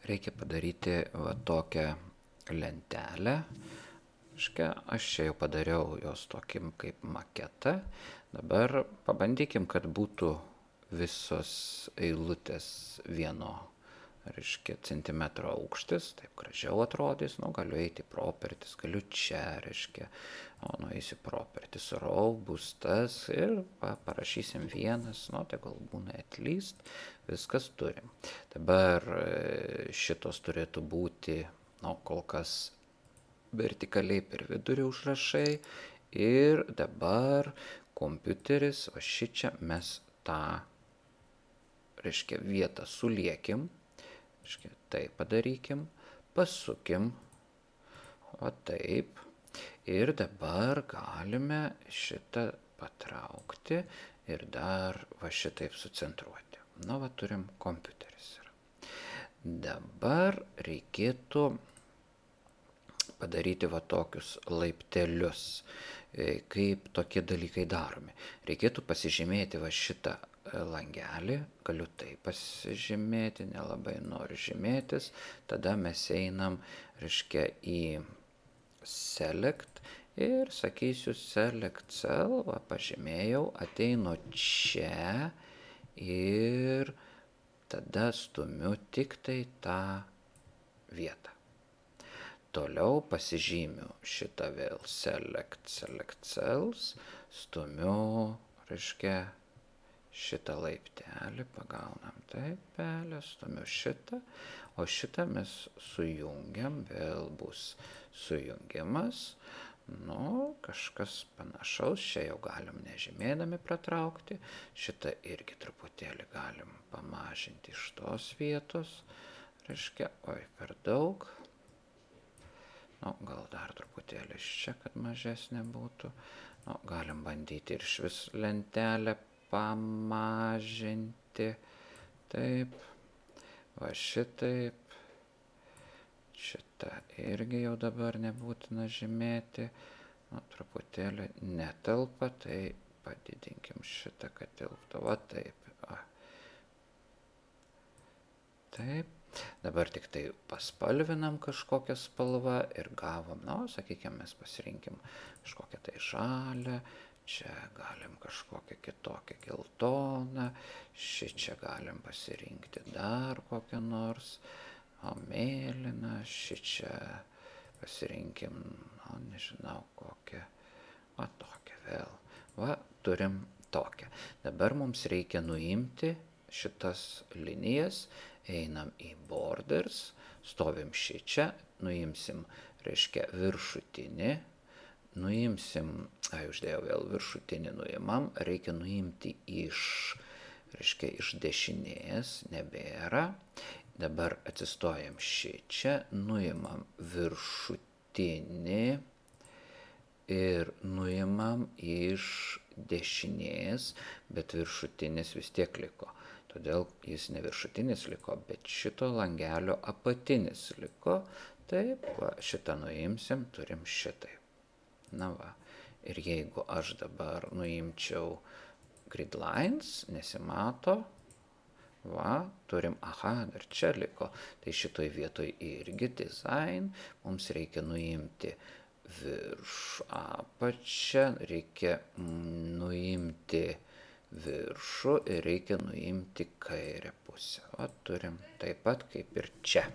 reikia padaryti va tokią lentelę. Aš čia jau padariau jos tokį kaip maketą. Dabar pabandykim, kad būtų visos eilutės vieno centimetro aukštis, taip gražiau atrodys. Galiu eiti properties, galiu čia, nueisiu properties, row bus tas ir parašysim vienas, tegul būna at least, viskas turim. Dabar šitos turėtų būti, kol kas vertikaliai per vidurį užrašai ir dabar kompiuteris, o šičia mes tą, vietą suliekim. Tai padarykim, pasukim, o taip, ir dabar galime šitą patraukti ir dar va šitaip sucentruoti. Turim kompiuteris. Dabar reikėtų padaryti va tokius laiptelius, kaip tokie dalykai daromi. Reikėtų pasižymėti va šitą langelį, galiu tai pasižymėti, nelabai noriu žymėtis, tada mes einam, į select ir sakysiu select cell, pažymėjau, ateinu čia ir tada stumiu tik tai tą vietą. Toliau pasižymiu šitą vėl select cells, stumiu, šitą laiptelį, pagaunam taip, pelę, stumiu šitą, o šitą mes sujungiam, vėl bus sujungimas, kažkas panašaus, čia jau galim nežymėdami pratraukti, šitą irgi truputėlį galim pamažinti iš tos vietos, per daug, gal dar truputėlį iš čia, kad mažesnė būtų, galim bandyti ir švis lentelę pamažinti, taip, va šitaip, šitą irgi jau dabar nebūtina žymėti, truputėlį netelpa, tai padidinkim šitą, kad tilptų, va taip, taip, dabar tik tai paspalvinam kažkokią spalvą ir gavom, sakykime, mes pasirinkim kažkokią tai žalią, čia galim kažkokią kitokią geltoną, šičia galim pasirinkti dar kokią nors, mėlyną, šičia pasirinkim, nežinau kokią, va tokią vėl, va turim tokią. Dabar mums reikia nuimti šitas linijas, einam į borders, stovim šičia, nuimsim, viršutinį, nuimsim, uždėjau vėl viršutinį nuimam, reikia nuimti iš dešinės, nebėra. Dabar atsistojam šičia, nuimam viršutinį ir nuimam iš dešinės, bet viršutinis vis tiek liko. Todėl jis ne viršutinis liko, bet šito langelio apatinis liko. Taip, šitą nuimsim, turim šitaip. Ir jeigu aš dabar nuimčiau grid lines, nesimato, turim, dar čia liko, tai šitoj vietoj irgi design, mums reikia nuimti virš apačią, reikia nuimti viršų ir reikia nuimti kairę pusę. Turim taip pat kaip ir čia.